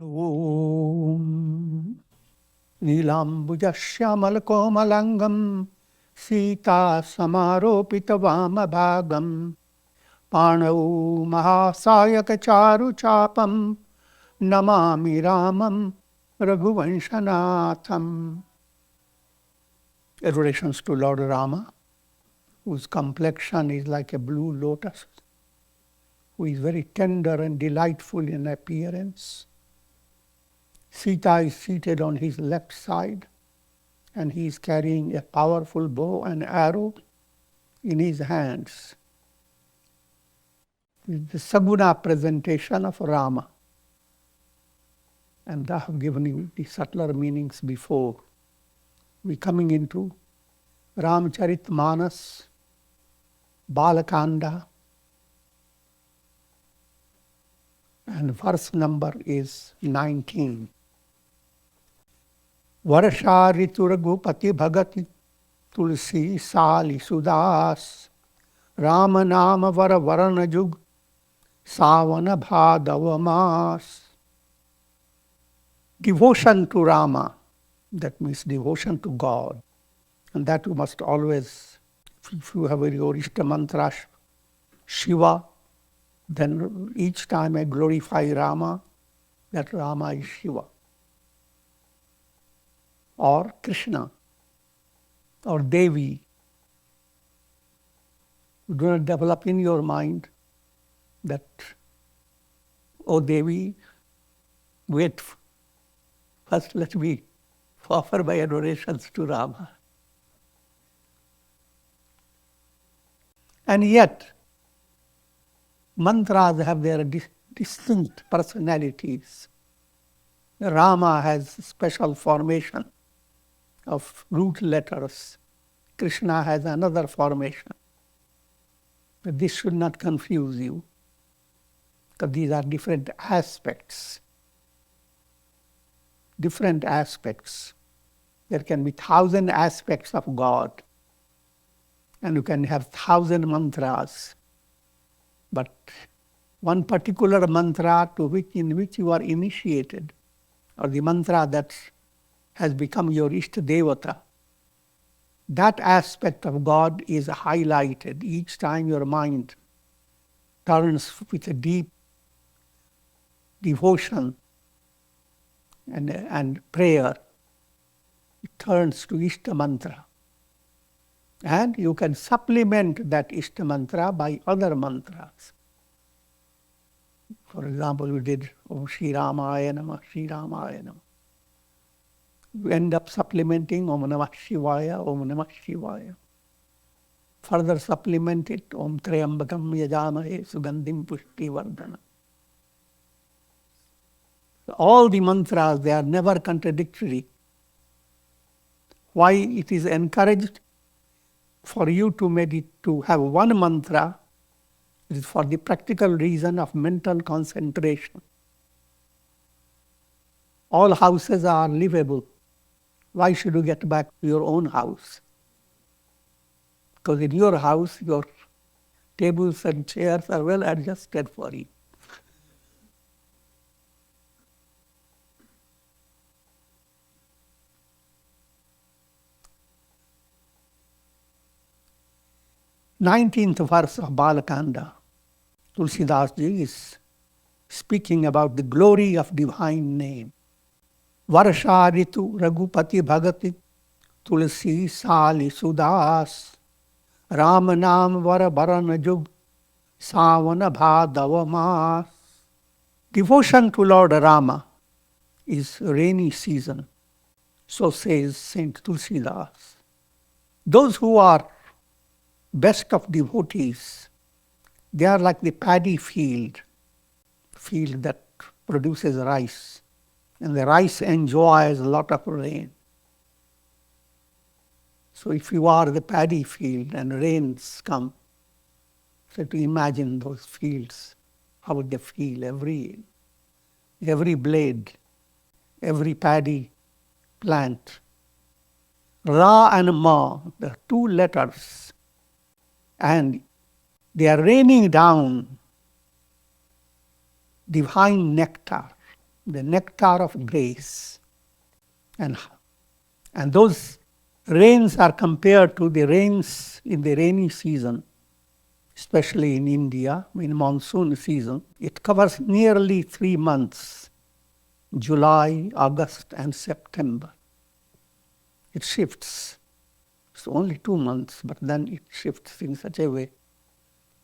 ॐ नीलाम्बुजश्यामलकोमलाङ्गं सीतासमारोपितवामभागं पाणौ महासायकचारुचापं नमामि रामं रघुवंशनाथम्. Adorations to Lord Rama, whose complexion is like a blue lotus, who is very tender and delightful in appearance. Sita is seated on his left side, and he is carrying a powerful bow and arrow in his hands. This is the Saguna presentation of Rama. And I have given you the subtler meanings before. We're coming into Ramcharitmanas, Balakanda, and verse number is 19. Varasha ritu raghupati bhagati tulsi sali sudas Rama nama vara varana jug savana bhadava mas. Devotion to Rama, that means devotion to God. And that you must always, if you have your Ishta mantra, Shiva, then each time I glorify Rama, that Rama is Shiva. Or Krishna, or Devi. You do not develop in your mind that, oh Devi, wait, first let me offer my adorations to Rama. And yet, mantras have their distinct personalities. Rama has special formation of root letters. Krishna has another formation. But this should not confuse you, because these are different aspects. Different aspects. There can be 1,000 aspects of God, and you can have 1,000 mantras. But one particular mantra in which you are initiated, or the mantra that has become your Ishta Devata, that aspect of God is highlighted each time your mind turns with a deep devotion and prayer. It turns to Ishta mantra. And you can supplement that Ishta mantra by other mantras. For example, we did Om Shri Ramaya Namah, Shri Ramaya Namah. You end up supplementing Om Namah Shivaya, Om Namah Shivaya. Further supplement it, Om Trayambakam Yajamahe Sugandhim Pushti Vardhana. So all the mantras, they are never contradictory. Why it is encouraged for you to have one mantra? It is for the practical reason of mental concentration. All houses are livable. Why should you get back to your own house? Because in your house, your tables and chairs are well adjusted for you. Nineteenth verse of Balakanda, Tulsidas Ji is speaking about the glory of divine name. Varasha ritu raghupati bhagati tulsi sali sudas Ram nam vara barana jug savana bhadava mas. Devotion to Lord Rama is rainy season, so says Saint Tulsidas. Those who are best of devotees, they are like the paddy field that produces rice. And the rice enjoys a lot of rain. So if you are the paddy field and rains come, try to imagine those fields, how would they feel? Every blade, every paddy plant. Ra and Ma, the two letters, and they are raining down divine nectar. the nectar of grace. And those rains are compared to the rains in the rainy season, especially in India, in monsoon season. It covers nearly 3 months, July, August, and September. It shifts. It's only 2 months, but then it shifts in such a way.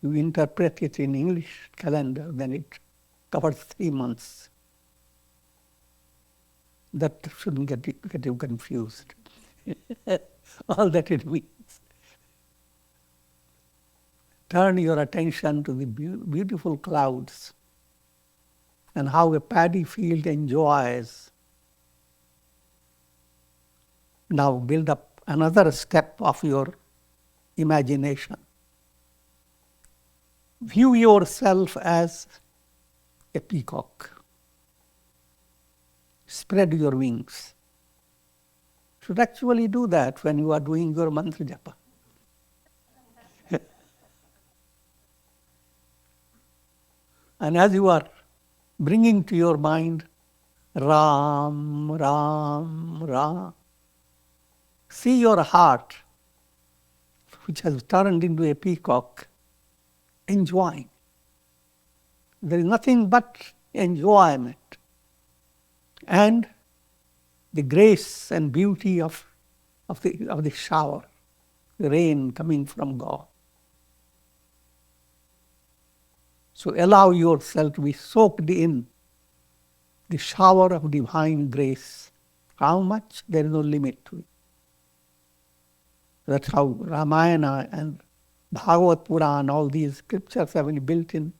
You interpret it in English calendar, then it covers 3 months. That shouldn't get you confused. All that it means. Turn your attention to the beautiful clouds and how a paddy field enjoys. Now build up another step of your imagination. View yourself as a peacock. Spread your wings. Should actually do that when you are doing your mantra japa. And as you are bringing to your mind Ram, Ram, Ram, see your heart, which has turned into a peacock, enjoying. There is nothing but enjoyment. And the grace and beauty of the shower, the rain coming from God. So allow yourself to be soaked in the shower of divine grace. How much? There is no limit to it. That's how Ramayana and Bhagavad Puran, all these scriptures have been built in,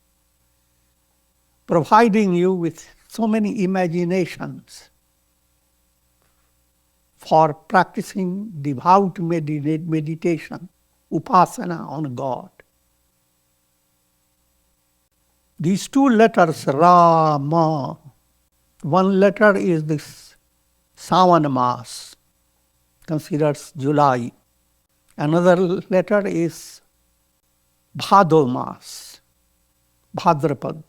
providing you with so many imaginations for practicing devout meditation, upasana on God. These 2 letters, Rama, one letter is this Savan Mas, considers July. Another letter is Bhado Mas, Bhadrapad.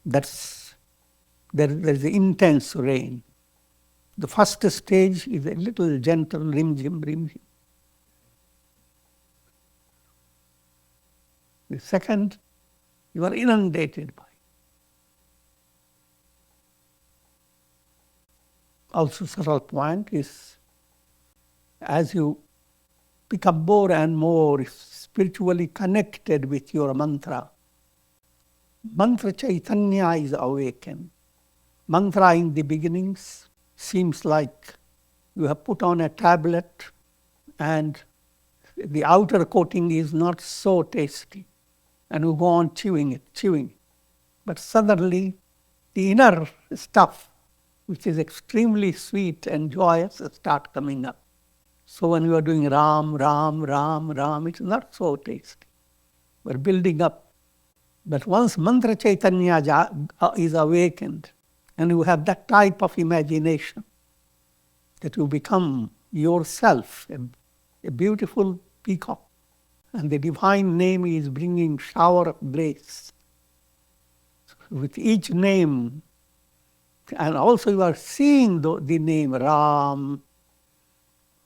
There is intense rain. The first stage is a little gentle rim-jim, rim-jim. The second, you are inundated by. Also, subtle point is, as you become more and more spiritually connected with your mantra, mantra chaitanya is awakened. Mantra in the beginnings seems like you have put on a tablet and the outer coating is not so tasty, and you go on chewing it. But suddenly the inner stuff, which is extremely sweet and joyous, start coming up. So when you are doing Ram, Ram, Ram, Ram, it's not so tasty. We're building up. But once mantra chaitanya is awakened, and you have that type of imagination, that you become yourself a beautiful peacock, and the divine name is bringing shower of grace. With each name, and also you are seeing the name Ram,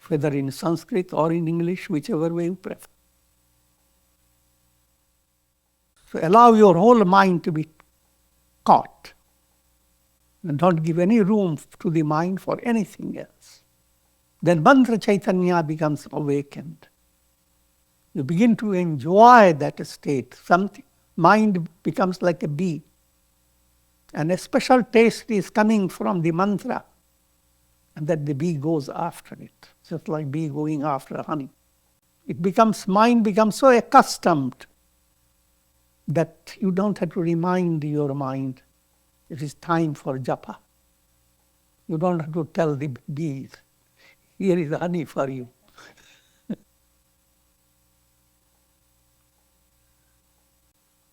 whether in Sanskrit or in English, whichever way you prefer. So allow your whole mind to be caught. And don't give any room to the mind for anything else. Then mantra chaitanya becomes awakened. You begin to enjoy that state. Mind becomes like a bee. And a special taste is coming from the mantra. And that the bee goes after it. Just like bee going after honey. Mind becomes so accustomed that you don't have to remind your mind it is time for japa. You don't have to tell the bees, here is honey for you.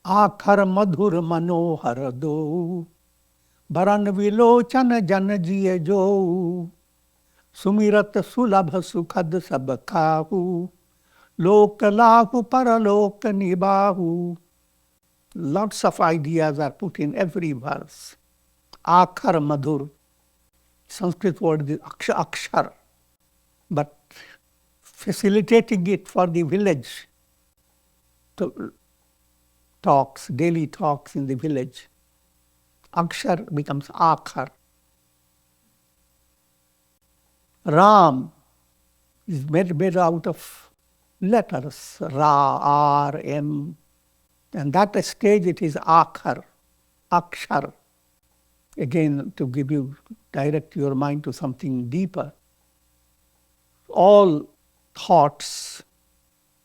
आखर मधुर मनोहर दो बरन विलोचन जन जिय जो सुमिरत सुलभ सुखद सब खाहू लोक लाहू परलोक निबाहू. Lots of ideas are put in every verse. Akhar Madhur. Sanskrit word is akshar, but facilitating it for the village talks, daily talks in the village. Akshar becomes Akhar. Ram is made out of letters, Ra, R, M, and that stage it is Akhar, Akshar. Again, to direct your mind to something deeper. All thoughts,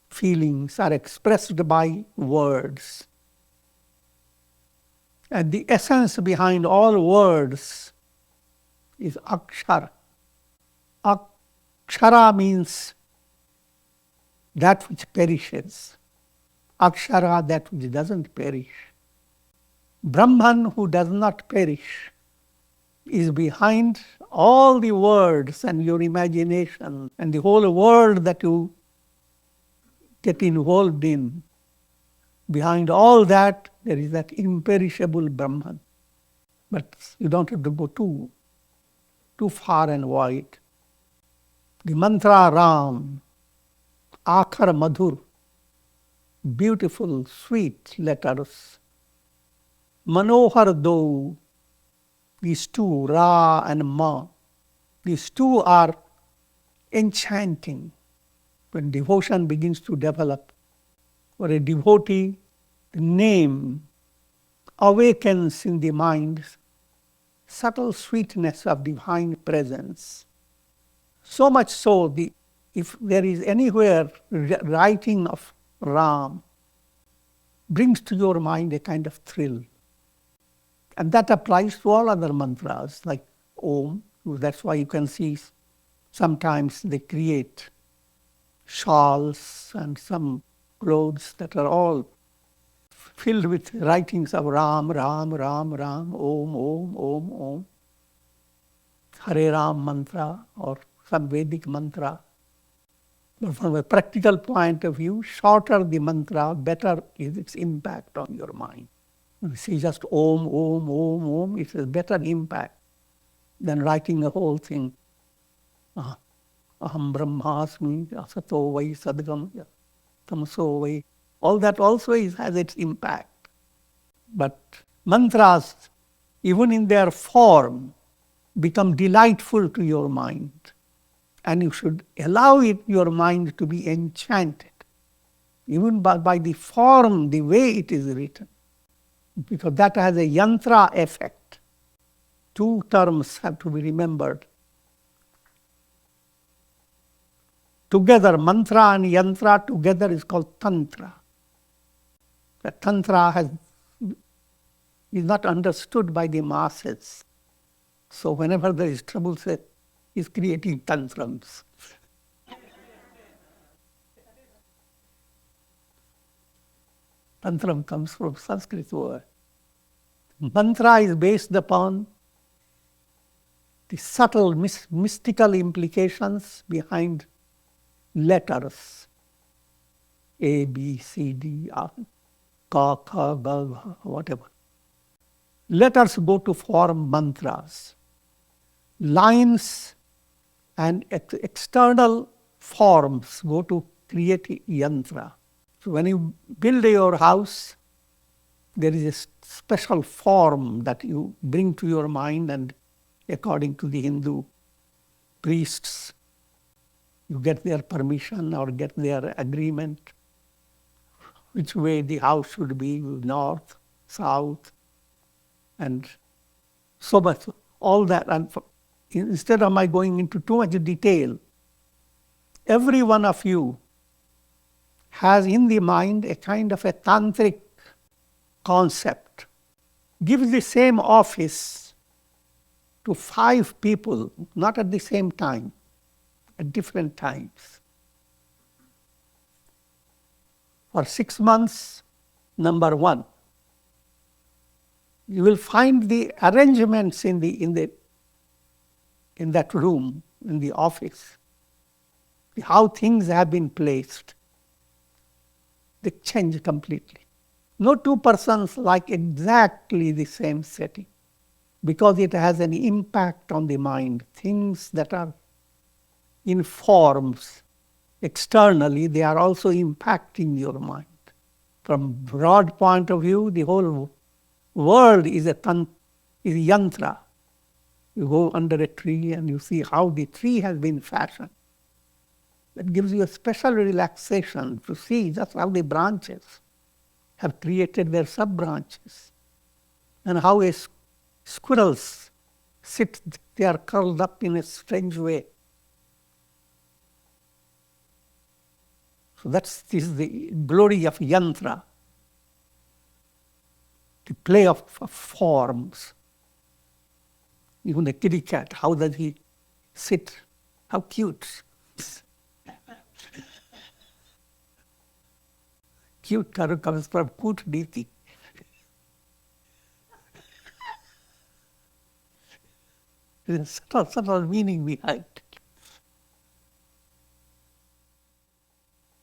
feelings are expressed by words. And the essence behind all words is Akshar. Akshara means that which perishes. Akshara, that which doesn't perish. Brahman, who does not perish, is behind all the words and your imagination and the whole world that you get involved in. Behind all that, there is that imperishable Brahman. But you don't have to go too far and wide. The mantra Ram, Akhar Madhur, beautiful, sweet letters. Manohar Do, these two, Ra and Ma, these two are enchanting. When devotion begins to develop, for a devotee, the name awakens in the mind subtle sweetness of divine presence. So much so, if there is anywhere writing of Ram, brings to your mind a kind of thrill. And that applies to all other mantras, like Om. That's why you can see sometimes they create shawls and some clothes that are all filled with writings of Ram, Ram, Ram, Ram, Om, Om, Om, Om. Hare Ram mantra or some Vedic mantra. But from a practical point of view, shorter the mantra, better is its impact on your mind. You see just Om, Om, Om, Om, it has better impact than writing a whole thing. Aham Brahmasmi, Asato Vai Sadgam, Tamaso Vai. All that also has its impact. But mantras, even in their form, become delightful to your mind. And you should allow your mind to be enchanted, even by the form, the way it is written. Because that has a yantra effect. Two terms have to be remembered. Together, mantra and yantra together is called tantra. The tantra is not understood by the masses. So whenever there is trouble, he's creating tantrums. Tantram comes from Sanskrit word. Mantra is based upon the subtle mystical implications behind letters. A, B, C, D, Ka, Kha, Ga, Gha, whatever. Letters go to form mantras. Lines and external forms go to create yantra. So when you build your house, there is a special form that you bring to your mind, and according to the Hindu priests, you get their permission or get their agreement which way the house should be, north, south, and so much. All that. And instead of my going into too much detail, every one of you has in the mind a kind of a tantric concept. Give the same office to 5 people, not at the same time, at different times. For 6 months, number 1. You will find the arrangements in that room, in the office, how things have been placed. They change completely. No two persons like exactly the same setting. because it has an impact on the mind. Things that are in forms externally, they are also impacting your mind. From broad point of view, the whole world is a yantra. You go under a tree and you see how the tree has been fashioned. That gives you a special relaxation to see just how the branches have created their sub-branches, and how squirrels sit, they are curled up in a strange way. So this is the glory of yantra, the play of forms. Even the kitty cat, how does he sit? How cute. Cute comes from kut niti. There's a subtle meaning behind it.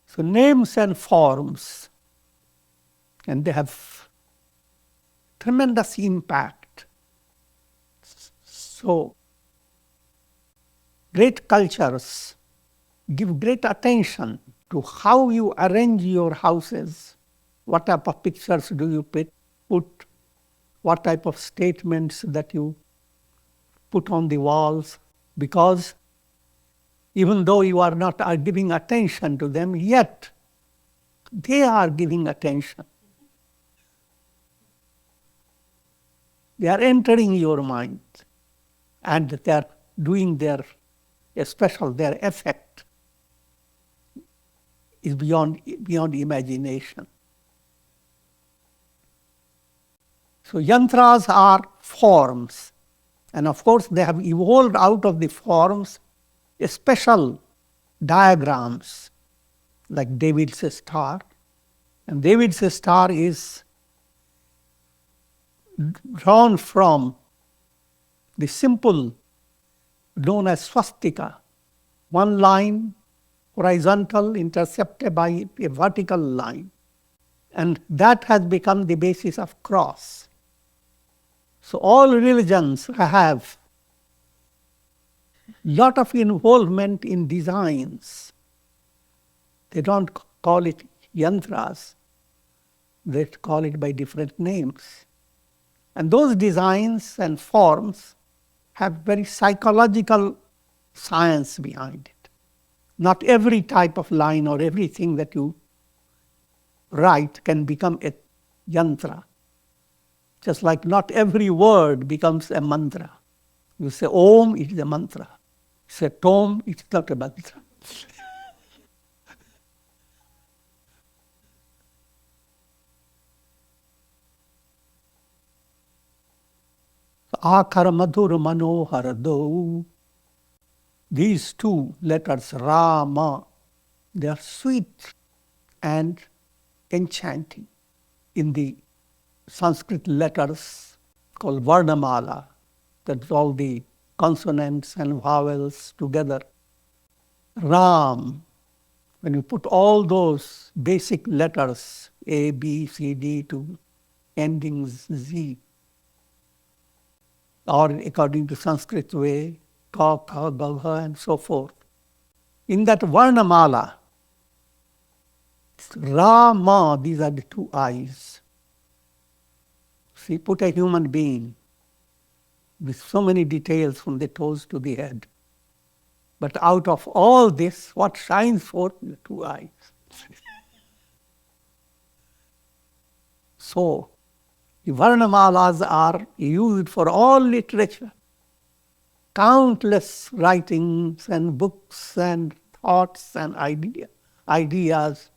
So names and forms, and they have tremendous impact. So great cultures give great attention to how you arrange your houses, what type of pictures do you put, what type of statements that you put on the walls, because even though you are not giving attention to them, yet they are giving attention. They are entering your mind, and they are doing their effect is beyond imagination. So yantras are forms, and of course they have evolved out of the forms special diagrams like David's star. And David's star is drawn from the simple known as swastika, one line, horizontal, intercepted by a vertical line. And that has become the basis of cross. So all religions have lot of involvement in designs. They don't call it yantras. They call it by different names. And those designs and forms have very psychological science behind it. Not every type of line or everything that you write can become a yantra. Just like not every word becomes a mantra. You say Om, it is a mantra. You say Tom, it is not a mantra. Akara Madhur Manohar Do. These two letters, Rama, they are sweet and enchanting. In the Sanskrit letters called Varnamala, that's all the consonants and vowels together. Ram, when you put all those basic letters, A, B, C, D to endings Z, or according to Sanskrit way, Ka, Kha, Ga, Gha, and so forth. In that Varnamala, Rama, these are the two eyes. See, put a human being with so many details from the toes to the head. But out of all this, what shines forth is the two eyes. So, the Varnamalas are used for all literature. Countless writings and books and thoughts and ideas.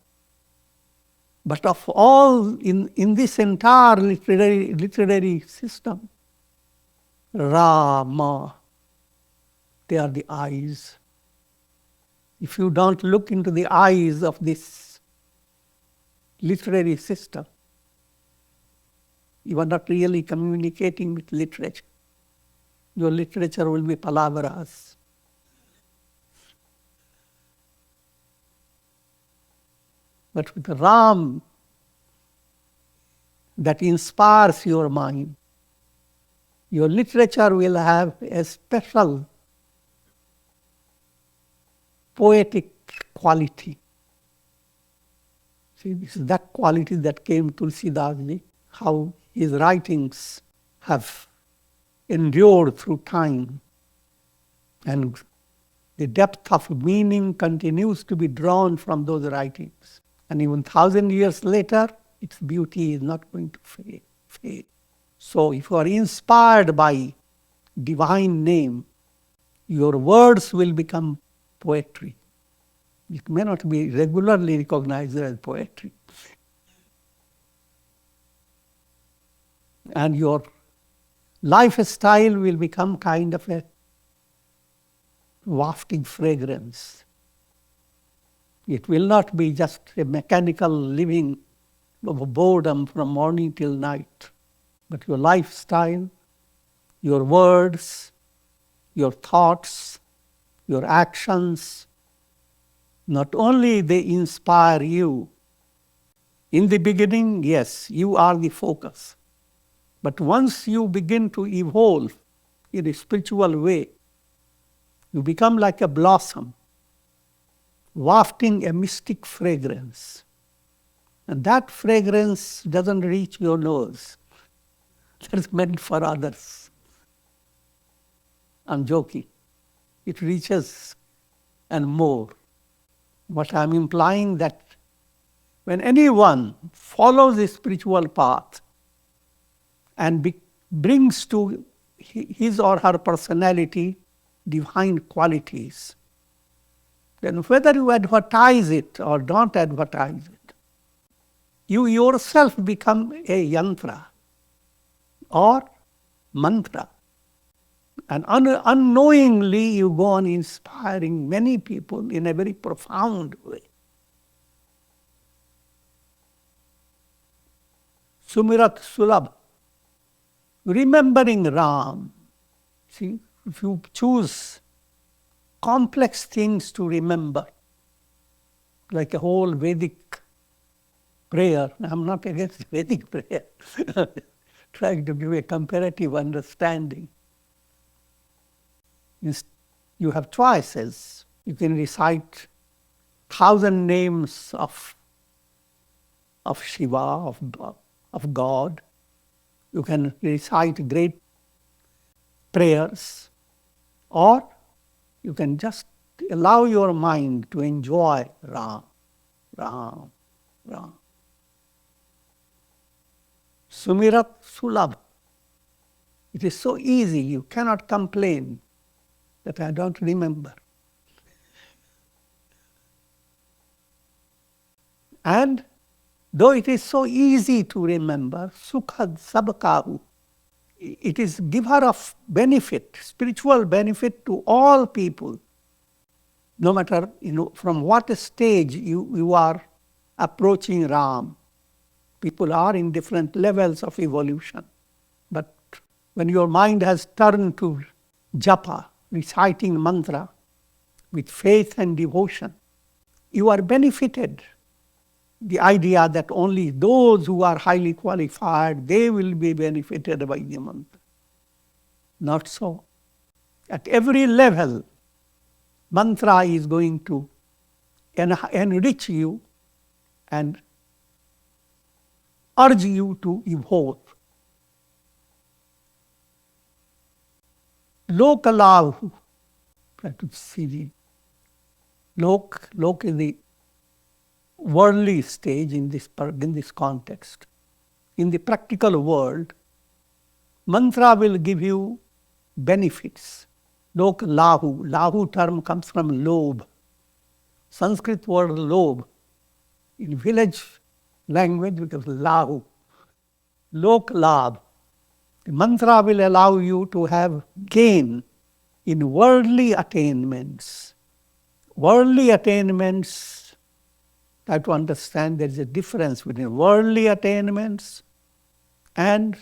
But of all, in this entire literary system, Rama, they are the eyes. If you don't look into the eyes of this literary system, you are not really communicating with literature. Your literature will be palavras. But with Ram, that inspires your mind, Your literature will have a special poetic quality. See, this is that quality that came Tulsidas ji, how his writings have endured through time, and the depth of meaning continues to be drawn from those writings. And even 1,000 years later, its beauty is not going to fade. So if you are inspired by divine name, your words will become poetry. It may not be regularly recognized as poetry. And your lifestyle will become kind of a wafting fragrance. It will not be just a mechanical living of boredom from morning till night, but your lifestyle, your words, your thoughts, your actions, not only they inspire you. In the beginning, yes, you are the focus. But once you begin to evolve in a spiritual way, you become like a blossom, wafting a mystic fragrance. And that fragrance doesn't reach your nose. That's meant for others. I'm joking. It reaches and more. But I'm implying that when anyone follows the spiritual path and brings to his or her personality divine qualities, then whether you advertise it or don't advertise it, you yourself become a yantra or mantra. And unknowingly, you go on inspiring many people in a very profound way. Sumirat Sulabh, remembering Ram. See, if you choose complex things to remember, like a whole Vedic prayer, I'm not against Vedic prayer, trying to give a comparative understanding. You have choices. You can recite 1,000 names of Shiva, of God. You can recite great prayers, or you can just allow your mind to enjoy Ram, Ram, Ram. Sumirat Sulabh. It is so easy, you cannot complain that I don't remember. And though it is so easy to remember, Sukhad Sabkahu, it is giver of benefit, spiritual benefit to all people, no matter from what stage you are approaching Ram. People are in different levels of evolution. But when your mind has turned to japa, reciting mantra with faith and devotion, you are benefited. The idea that only those who are highly qualified, they will be benefited by the mantra. Not so. At every level, mantra is going to enrich you and urge you to evolve. Lokalav, try to see the lok is the worldly stage in this context. In the practical world, mantra will give you benefits. Lok lahu. Lahu term comes from lobh. Sanskrit word lobh. In village language, because lahu. Lok labh. The mantra will allow you to have gain in worldly attainments. Worldly attainments, I have to understand there is a difference between worldly attainments and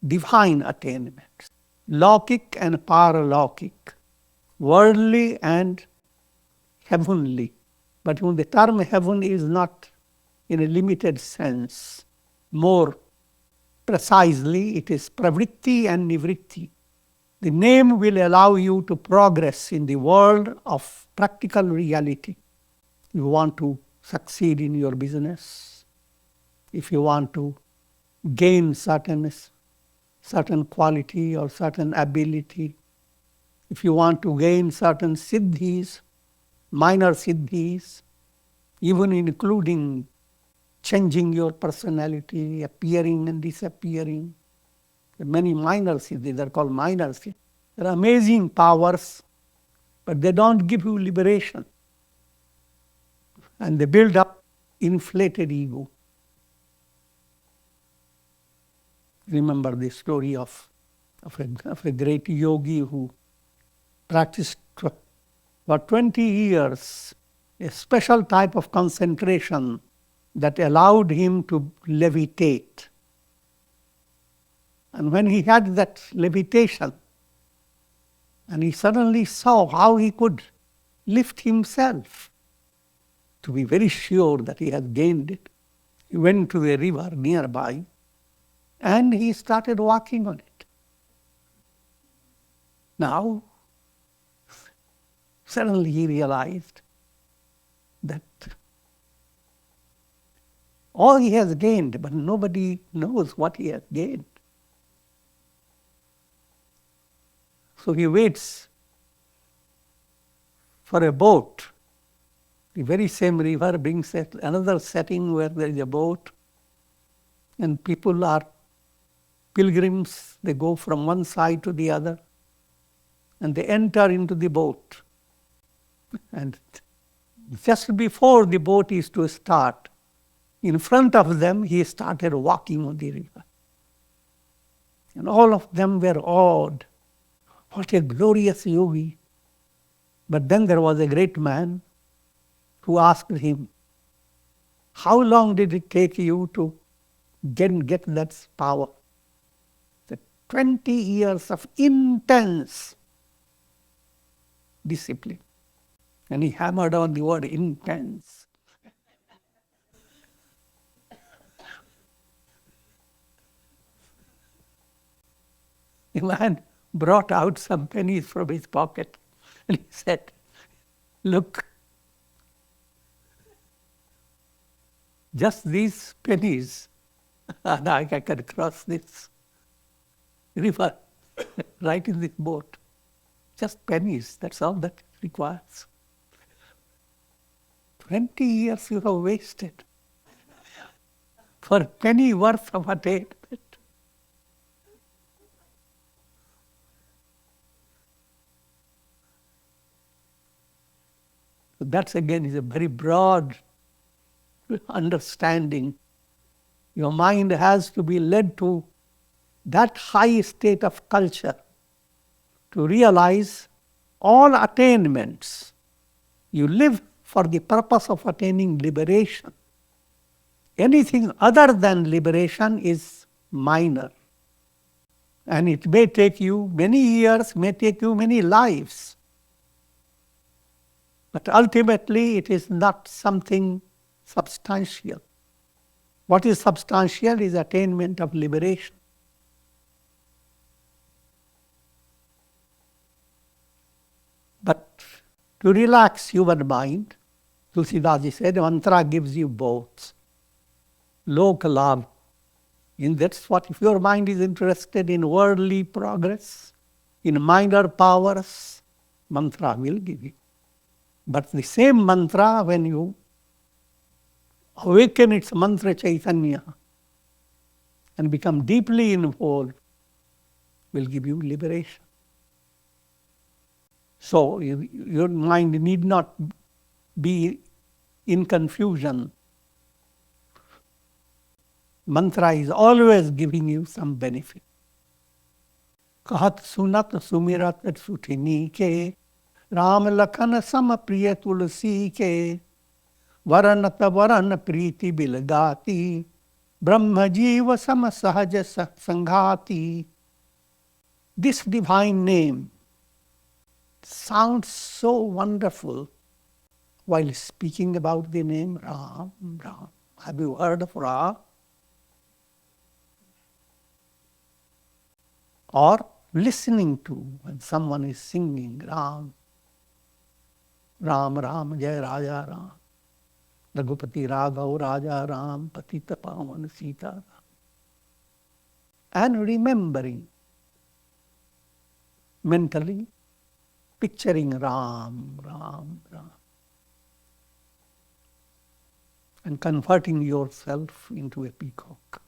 divine attainments. Laukic and paralaukic. Worldly and heavenly. But when the term heaven is not in a limited sense, more Precisely, it is pravritti and nivritti. The name will allow you to progress in the world of practical reality. You want to succeed in your business, if you want to gain certain quality or certain ability, if you want to gain certain siddhis, minor siddhis, even including changing your personality, appearing and disappearing. There are many minor siddhis, they're called minor siddhis. They're amazing powers, but they don't give you liberation. And they build up inflated ego. Remember the story of a great yogi who practiced for 20 years a special type of concentration that allowed him to levitate. And when he had that levitation, and he suddenly saw how he could lift himself, to be very sure that he had gained it, he went to a river nearby and he started walking on it. Now, suddenly he realized that all he has gained, but nobody knows what he has gained. So he waits for a boat. The very same river brings another setting where there is a boat, and people are pilgrims. They go from one side to the other, and they enter into the boat. And just before the boat is to start, in front of them, he started walking on the river. And all of them were awed. What a glorious yogi. But then there was a great man who asked him, how long did it take you to get that power? The 20 years of intense discipline. And he hammered on the word intense. The man brought out some pennies from his pocket and he said, look, just these pennies, and I can cross this river right in this boat. Just pennies, that's all that it requires. 20 years you have wasted for a penny worth of attainment. So that again is a very broad understanding. Your mind has to be led to that high state of culture to realize all attainments. You live for the purpose of attaining liberation. Anything other than liberation is minor. And it may take you many years, may take you many lives. But ultimately, it is not something substantial. What is substantial is attainment of liberation. But to relax your mind, Tulsidas said, mantra gives you both. Lok labh. And that's what, if your mind is interested in worldly progress, in minor powers, mantra will give you. But the same mantra, when you awaken its mantra chaitanya and become deeply involved, will give you liberation. So your mind need not be in confusion. Mantra is always giving you some benefit. Kahat sunat sumirat suthini ke, Ram lakhan sam priya tulsi ke, Varanat varan priti bilgati, Brahma jiva sam sahaja sanghati. This divine name sounds so wonderful while speaking about the name Ram. Ram. Have you heard of Ram? or listening to when someone is singing Ram, Ram Ram Jai Raja Ram, Raghupati Raghav Raja Ram, Patita Pavan Sita Ram. And remembering, mentally picturing Ram, Ram, Ram. And converting yourself into a peacock.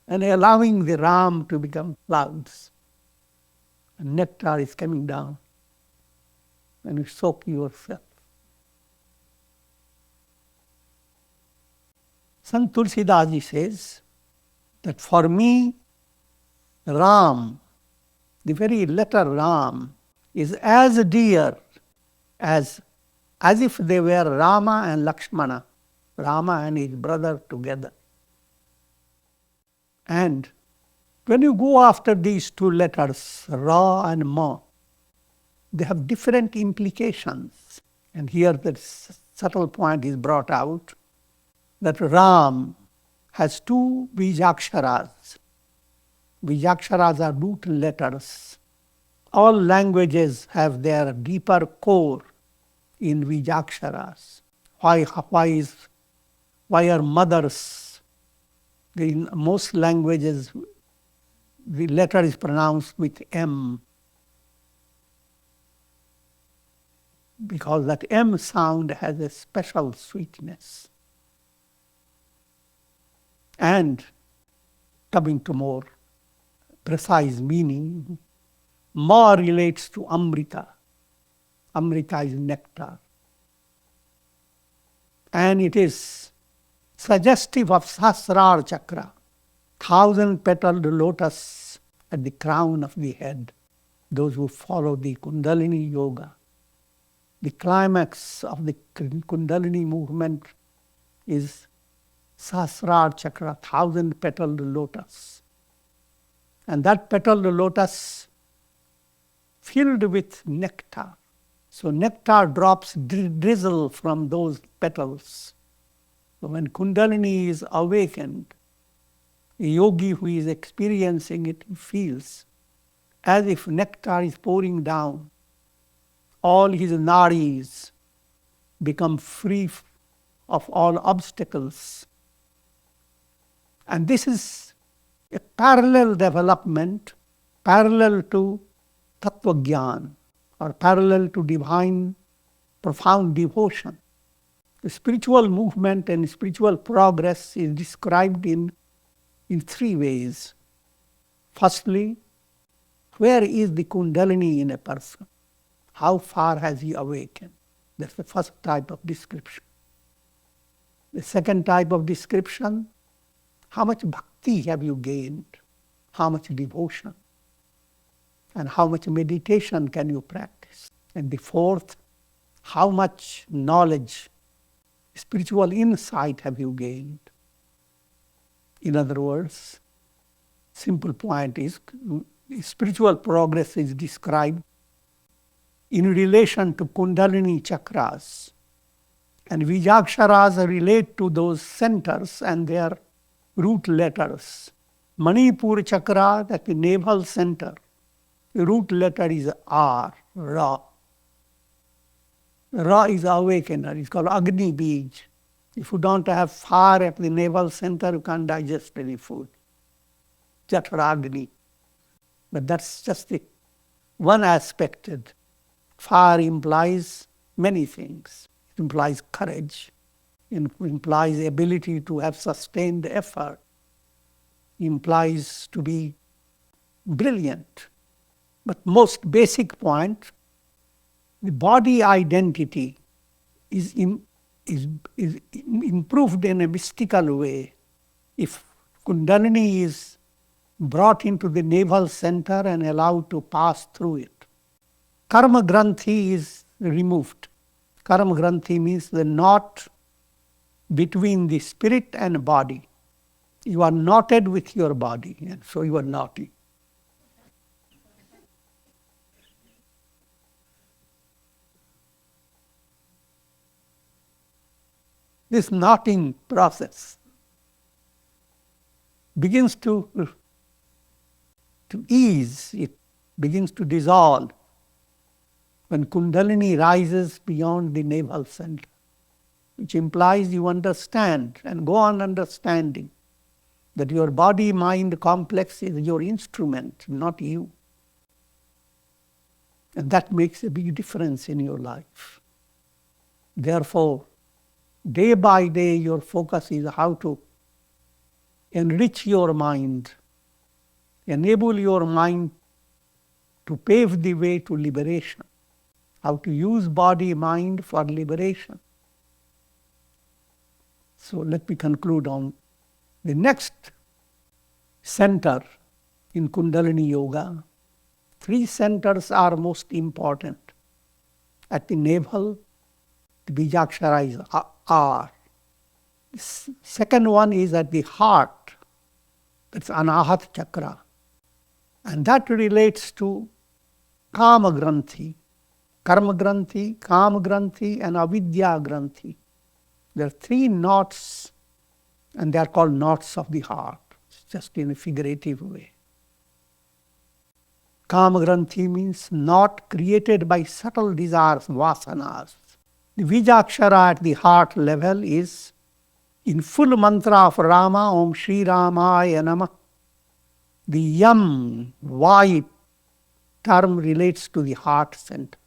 And allowing the Ram to become clouds. And nectar is coming down. And you soak yourself. Sant Tulsidas Ji says that for me, Ram, the very letter Ram, is as dear as if they were Rama and Lakshmana, Rama and his brother together. And when you go after these two letters, Ra and Ma, they have different implications. And here the subtle point is brought out that Ram has two Bijaksharas. Bijaksharas are root letters. All languages have their deeper core in Bijaksharas. Why are mothers? In most languages, the letter is pronounced with M, because that M sound has a special sweetness. And coming to more precise meaning, Ma relates to Amrita. Amrita is nectar. And it is suggestive of Sahasrara Chakra, 1,000-petaled lotus at the crown of the head, those who follow the Kundalini Yoga. The climax of the Kundalini movement is Sahasrara Chakra, 1,000-petaled lotus. And that petaled lotus filled with nectar. So nectar drops drizzle from those petals. So when Kundalini is awakened, a yogi who is experiencing it feels as if nectar is pouring down. All his nadis become free of all obstacles. And this is a parallel development, parallel to Tattva Gyan, or parallel to divine profound devotion. The spiritual movement and spiritual progress is described in three ways. Firstly, where is the Kundalini in a person? How far has he awakened? That's the first type of description. The second type of description, how much bhakti have you gained? How much devotion? And how much meditation can you practice? And the fourth, how much knowledge, spiritual insight have you gained? In other words, simple point is, spiritual progress is described in relation to Kundalini chakras. And Bijaksharas relate to those centers and their root letters. Manipur chakra, at the navel center, the root letter is R, Ra. Ra is awakener, it's called Agni Bij. If you don't have fire at the navel center, you can't digest any food. Jatragni. But that's just the one aspect. Fire implies many things. It implies courage. It implies the ability to have sustained effort. It implies to be brilliant. But most basic point, the body identity is improved in a mystical way if Kundalini is brought into the navel center and allowed to pass through it. Karma Granthi is removed. Karma Granthi means the knot between the spirit and body. You are knotted with your body, and so you are knotty. This knotting process begins to ease, it begins to dissolve when Kundalini rises beyond the navel center, which implies you understand and go on understanding that your body-mind complex is your instrument, not you. And that makes a big difference in your life. Therefore, day by day, your focus is how to enrich your mind, enable your mind to pave the way to liberation, how to use body-mind for liberation. So let me conclude on the next center in Kundalini Yoga. 3 centers are most important. At the navel, the Bijakshara is R. The second one is at the heart, that's Anahat Chakra. And that relates to Kama Granthi, Karma Granthi, Kama Granthi, and Avidya Granthi. There are 3 knots, and they are called knots of the heart, just in a figurative way. Kama Granthi means knot created by subtle desires, vasanas. The Bijakshara at the heart level is in full mantra of Rama, Om Shri Ramaya Namah. The Yam, Y term relates to the heart center.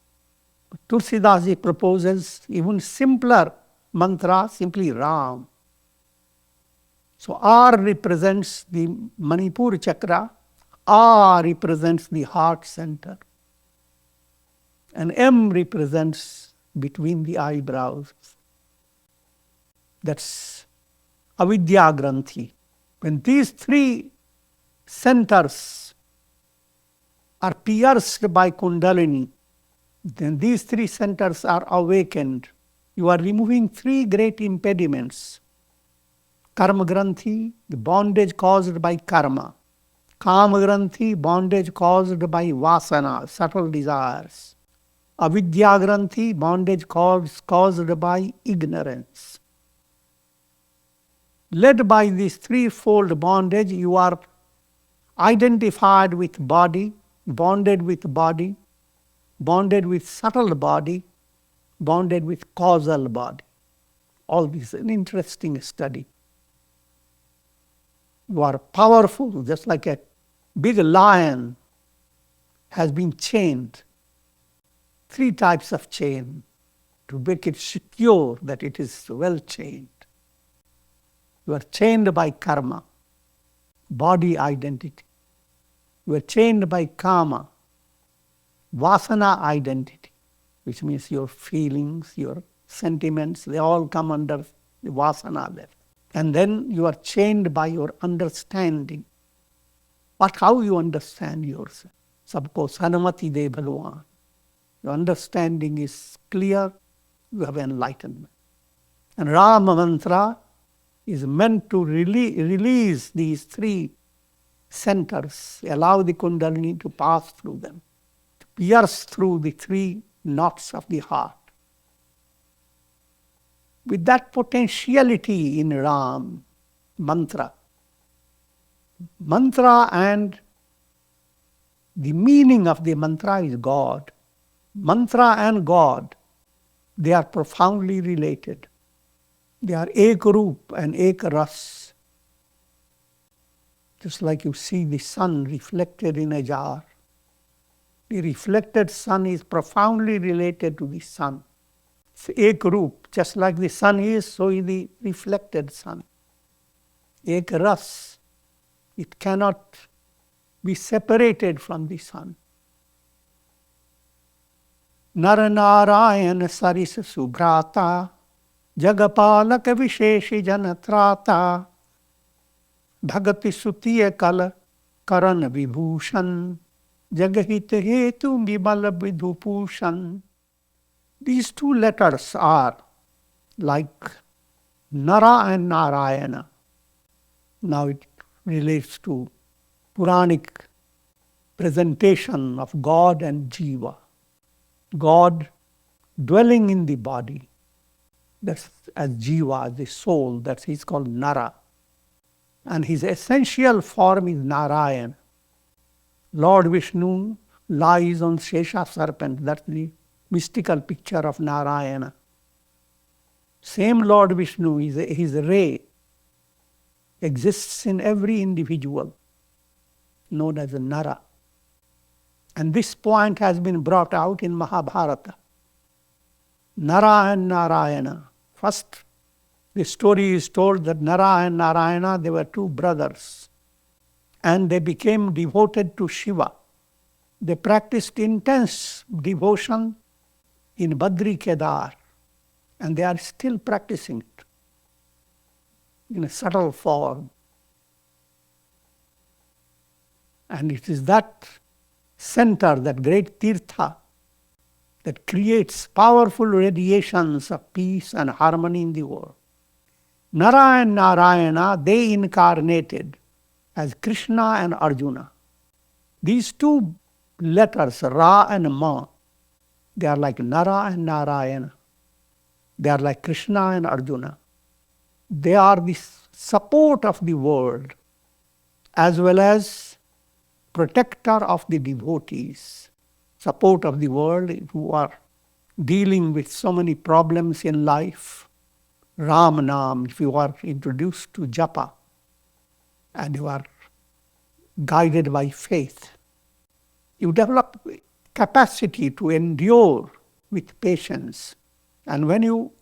Tulsidas Ji proposes even simpler mantra, simply Ram. So R represents the Manipur chakra, R represents the heart center, and M represents between the eyebrows. That's Avidya Granthi. When these 3 centers are pierced by Kundalini, then these 3 centers are awakened. You are removing 3 great impediments. Karma Granthi, the bondage caused by karma. Kama Granthi, bondage caused by vasana, subtle desires. Avidya Granthi, bondage caused by ignorance. Led by this 3-fold bondage, you are identified with body, bonded with subtle body, bonded with causal body. All this is an interesting study. You are powerful, just like a big lion has been chained. 3 types of chain to make it secure that it is well chained. You are chained by karma, body identity. You are chained by kama, vasana identity, which means your feelings, your sentiments, they all come under the vasana level. And then you are chained by your understanding. How you understand yourself. Sabko sanamati de Bhagwan. Your understanding is clear, you have enlightenment. And Rama mantra is meant to release these 3 centers, allow the Kundalini to pass through them, to pierce through the 3 knots of the heart. With that potentiality in Ram, mantra and the meaning of the mantra is God. Mantra and God, they are profoundly related. They are ek roop and ek ras. Just like you see the sun reflected in a jar. The reflected sun is profoundly related to the sun. It's ek roop, just like the sun is, so is the reflected sun. Ek ras, it cannot be separated from the sun. Naranarayan saris subhrata, jagapalak visheshi janatrata, bhagati sutiya kala karan vibhushan, jagahit hetu bimal vidhupushan. These 2 letters are like Nara and Narayana. Now it relates to Puranic presentation of God and Jiva. God dwelling in the body, that's as Jiva, the soul, that's he's called Nara. And his essential form is Narayan. Lord Vishnu lies on Shesha serpent. That's the mystical picture of Narayana. Same Lord Vishnu, his ray, exists in every individual, known as a Nara. And this point has been brought out in Mahabharata. Nara and Narayana. First, the story is told that Nara and Narayana, they were two brothers. And they became devoted to Shiva. They practiced intense devotion in Badri Kedar. And they are still practicing it in a subtle form. And it is that center, that great tirtha, that creates powerful radiations of peace and harmony in the world. Nara and Narayana, they incarnated as Krishna and Arjuna. These two letters, Ra and Ma, they are like Nara and Narayana. They are like Krishna and Arjuna. They are the support of the world as well as protector of the devotees. Support of the world who are dealing with so many problems in life. Ram Nam, if you are introduced to japa and you are guided by faith, you develop capacity to endure with patience. And when you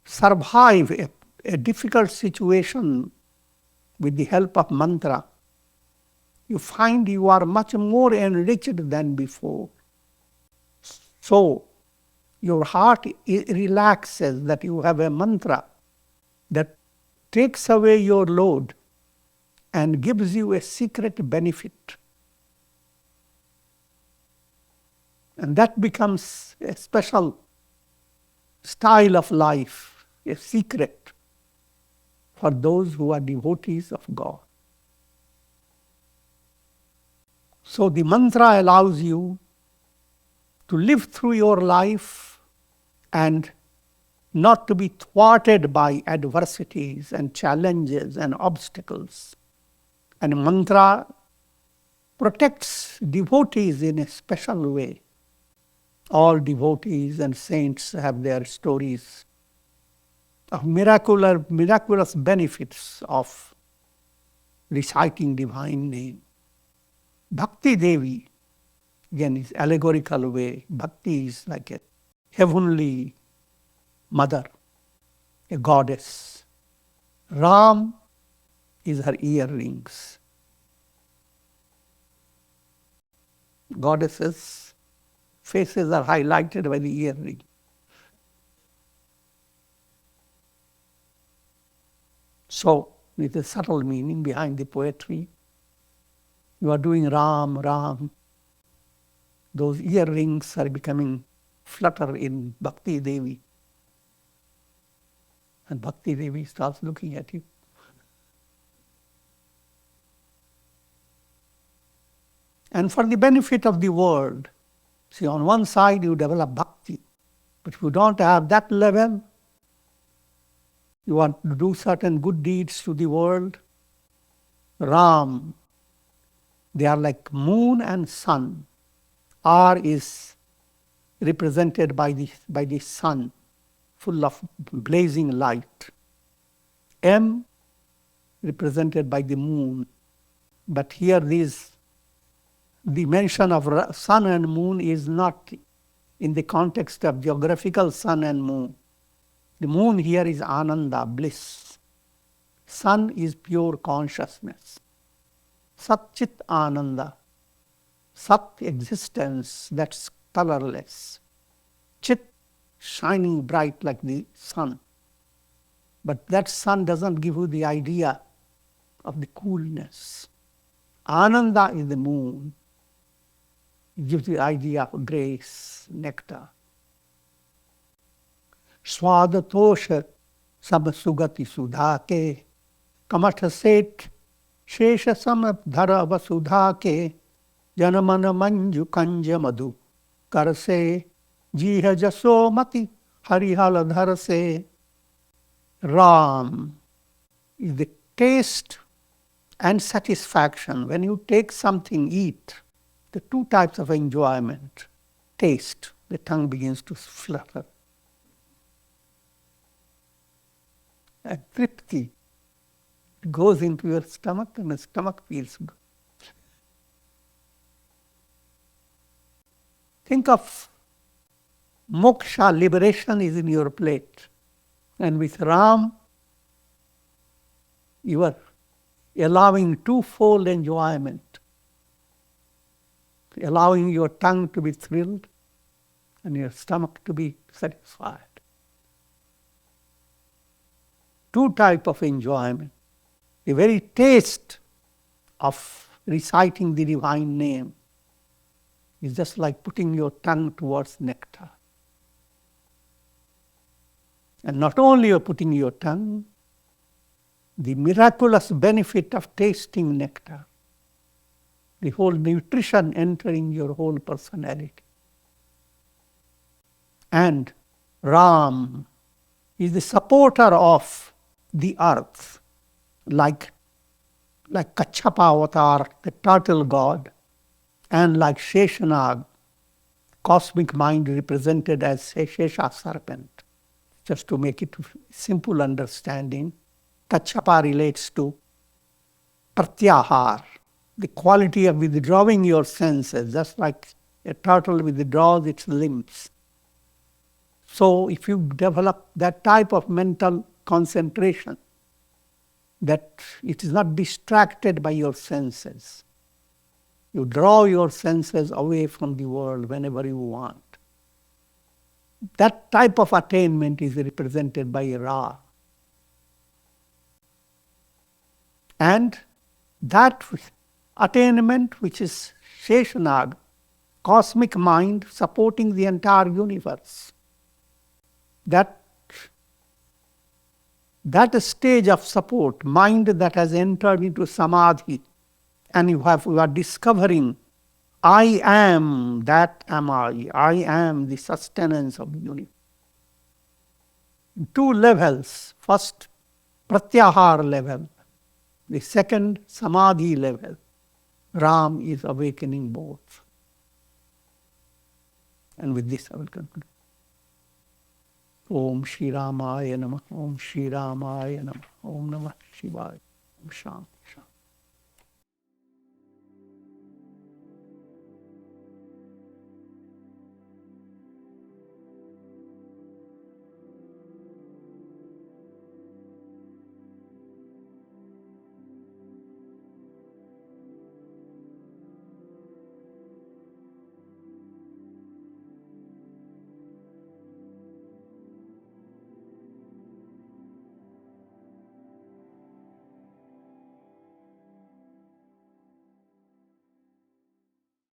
survive a difficult situation with the help of mantra, you find you are much more enriched than before. So, your heart relaxes that you have a mantra that takes away your load and gives you a secret benefit. And that becomes a special style of life, a secret for those who are devotees of God. So the mantra allows you to live through your life and not to be thwarted by adversities and challenges and obstacles. And mantra protects devotees in a special way. All devotees and saints have their stories of miraculous benefits of reciting divine name. Bhakti Devi, again, is allegorical way. Bhakti is like a heavenly mother, a goddess. Ram is her earrings. Goddesses' faces are highlighted by the earring. So, with a subtle meaning behind the poetry, you are doing Ram, Ram. Those earrings are becoming flutter in Bhakti Devi. And Bhakti Devi starts looking at you. And for the benefit of the world, see, on one side you develop bhakti, but if you don't have that level, you want to do certain good deeds to the world. Ram, they are like moon and sun. R is represented by the sun, full of blazing light. M represented by the moon. But here the mention of sun and moon is not in the context of geographical sun and moon. The moon here is Ananda, bliss. Sun is pure consciousness. Sat Chit Ananda. Sat, existence, that's colorless. Chit, shining bright like the sun. But that sun doesn't give you the idea of the coolness. Ananda is the moon. It gives the idea of grace, nectar. Swadatosha samasugati sudhake kamatha set shesha samadhara vasudhake janamana manju kanja madhu karase jiha jaso mati harihala dharase. Ram is the taste and satisfaction. When you take something, eat, the two types of enjoyment. Taste, the tongue begins to flutter. And tripti, it goes into your stomach and the stomach feels good. Think of moksha, liberation is in your plate. And with Ram, you are allowing twofold enjoyment, allowing your tongue to be thrilled and your stomach to be satisfied. Two types of enjoyment. The very taste of reciting the divine name is just like putting your tongue towards nectar. And not only you're putting your tongue, the miraculous benefit of tasting nectar, the whole nutrition entering your whole personality. And Ram is the supporter of the earth, like Kachapa avatar, the turtle god, and like Sheshanag, cosmic mind represented as Shesha serpent. Just to make it simple understanding, Kachapa relates to pratyahar, the quality of withdrawing your senses, just like a turtle withdraws its limbs. So if you develop that type of mental concentration, that it is not distracted by your senses, you draw your senses away from the world whenever you want. That type of attainment is represented by Ra. And that attainment, which is Sheshanag, cosmic mind supporting the entire universe, that stage of support, mind that has entered into samadhi, and you are discovering, I am, that am I am the sustenance of the universe. Two levels. First, pratyahar level. The second, samadhi level. Ram is awakening both. And with this I will conclude. Om Shri Ramaya Namah, Om Shri Ramaya Namah, Om Namah Shivaya, Om Shanti.